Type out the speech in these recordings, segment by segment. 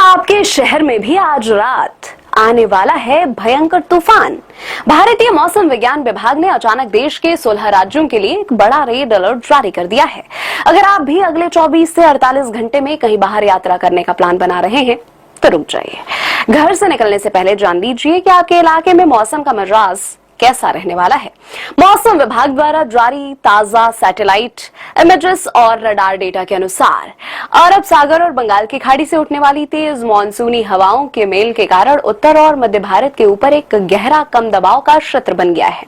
आपके शहर में भी आज रात आने वाला है भयंकर तूफान। भारतीय मौसम विज्ञान विभाग ने अचानक देश के 16 राज्यों के लिए एक बड़ा रेड अलर्ट जारी कर दिया है। अगर आप भी अगले 24 से 48 घंटे में कहीं बाहर यात्रा करने का प्लान बना रहे हैं तो रुक जाइए। घर से निकलने से पहले जान लीजिए कि आपके इलाके में मौसम का मिजाज कैसा रहने वाला है। मौसम विभाग द्वारा जारी ताजा सैटेलाइट इमेजेस और रडार डेटा के अनुसार अरब सागर और बंगाल की खाड़ी से उठने वाली तेज मानसूनी हवाओं के मेल के कारण उत्तर और मध्य भारत के ऊपर एक गहरा कम दबाव का क्षेत्र बन गया है।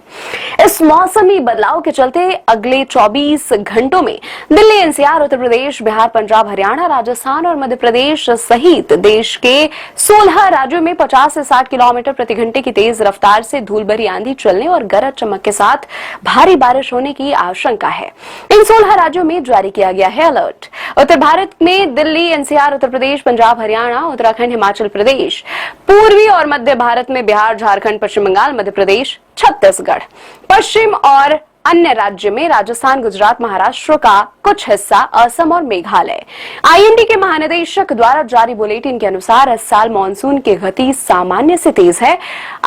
इस मौसमी बदलाव के चलते अगले 24 घंटों में दिल्ली, एनसीआर, उत्तर प्रदेश, बिहार, पंजाब, हरियाणा, राजस्थान और मध्य प्रदेश सहित देश के 16 राज्यों में 50 से 60 किलोमीटर प्रति घंटे की तेज रफ्तार से धूल भरी आंधी चलने और गरज चमक के साथ भारी बारिश होने की आशंका है। इन 16 राज्यों में जारी किया गया है अलर्ट। उत्तर भारत में दिल्ली, एनसीआर, उत्तर प्रदेश, पंजाब, हरियाणा, उत्तराखंड, हिमाचल प्रदेश, पूर्वी और मध्य भारत में बिहार, झारखंड, पश्चिम बंगाल, मध्य प्रदेश, छत्तीसगढ़, पश्चिम और अन्य राज्य में राजस्थान, गुजरात, महाराष्ट्र का कुछ हिस्सा, असम और मेघालय। आईएमडी के महानिदेशक द्वारा जारी बुलेटिन के अनुसार इस साल मानसून की गति सामान्य से तेज है।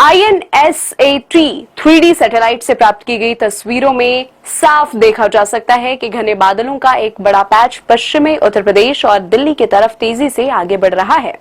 INSAT 3D सैटेलाइट से प्राप्त की गई तस्वीरों में साफ देखा जा सकता है कि घने बादलों का एक बड़ा पैच पश्चिमी उत्तर प्रदेश और दिल्ली की तरफ तेजी से आगे बढ़ रहा है।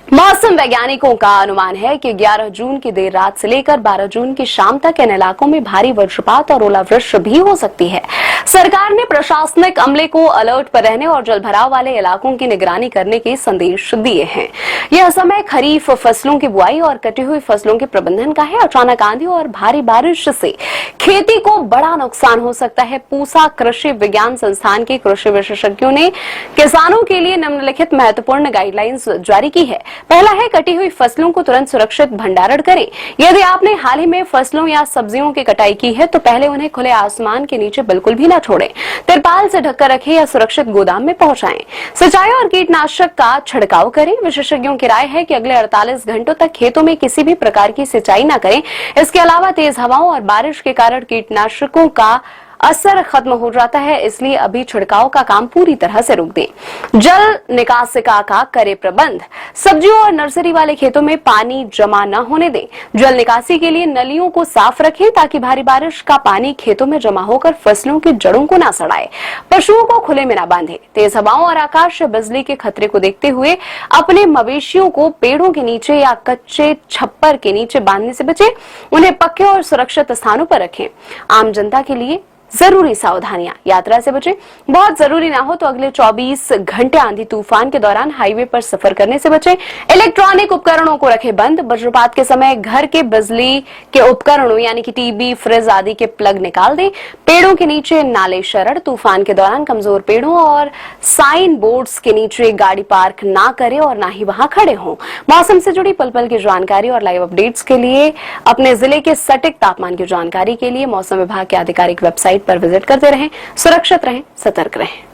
मौसम वैज्ञानिकों का अनुमान है कि 11 जून की देर रात से लेकर 12 जून की शाम तक इन इलाकों में भारी वज्रपात और ओलावृष्टि भी हो सकती है। सरकार ने प्रशासनिक अमले को अलर्ट पर रहने और जलभराव वाले इलाकों की निगरानी करने के संदेश दिए हैं। यह समय खरीफ फसलों की बुआई और कटी हुई फसलों के प्रबंधन का है। अचानक आंधी और भारी बारिश से खेती को बड़ा नुकसान हो सकता है। पूसा कृषि विज्ञान संस्थान के कृषि विशेषज्ञों ने किसानों के लिए निम्नलिखित महत्वपूर्ण गाइडलाइंस जारी की है। पहला है, कटी हुई फसलों को तुरंत सुरक्षित भंडारण करें। यदि आपने हाल ही में फसलों या सब्जियों की कटाई की है तो पहले उन्हें खुले आसमान के नीचे बिल्कुल भी न छोड़ें। तिरपाल से ढककर रखें या सुरक्षित गोदाम में पहुंचाएं। सिंचाई और कीटनाशक का छिड़काव करें। विशेषज्ञों की राय है कि अगले 48 घंटों तक खेतों में किसी भी प्रकार की सिंचाई न करें। इसके अलावा तेज हवाओं और बारिश के कारण कीटनाशकों का असर खत्म हो जाता है, इसलिए अभी छिड़काव का काम पूरी तरह से रोक दें। जल निकासिका का करे प्रबंध। सब्जियों और नर्सरी वाले खेतों में पानी जमा न होने दें। जल निकासी के लिए नलियों को साफ रखें ताकि भारी बारिश का पानी खेतों में जमा होकर फसलों की जड़ों को न सड़ाए। पशुओं को खुले में न बांधें। तेज हवाओं और आकाश बिजली के खतरे को देखते हुए अपने मवेशियों को पेड़ों के नीचे या कच्चे छप्पर के नीचे बांधने से बचें। उन्हें पक्के और सुरक्षित स्थानों पर रखें। आम जनता के लिए जरूरी सावधानियां। यात्रा से बचें। बहुत जरूरी ना हो तो अगले 24 घंटे आंधी तूफान के दौरान हाईवे पर सफर करने से बचें। इलेक्ट्रॉनिक उपकरणों को रखें बंद। वज्रपात के समय घर के बिजली के उपकरणों यानी कि टीवी, फ्रिज आदि के प्लग निकाल दें। पेड़ों के नीचे नाले शरण। तूफान के दौरान कमजोर पेड़ों और साइन बोर्ड्स के नीचे गाड़ी पार्क ना करें और ना ही वहां खड़े हों। मौसम से जुड़ी पल पल की जानकारी और लाइव अपडेट्स के लिए अपने जिले के सटीक तापमान की जानकारी के लिए मौसम विभाग के आधिकारिक वेबसाइट पर विजिट करते रहें। सुरक्षित रहें, सतर्क रहें।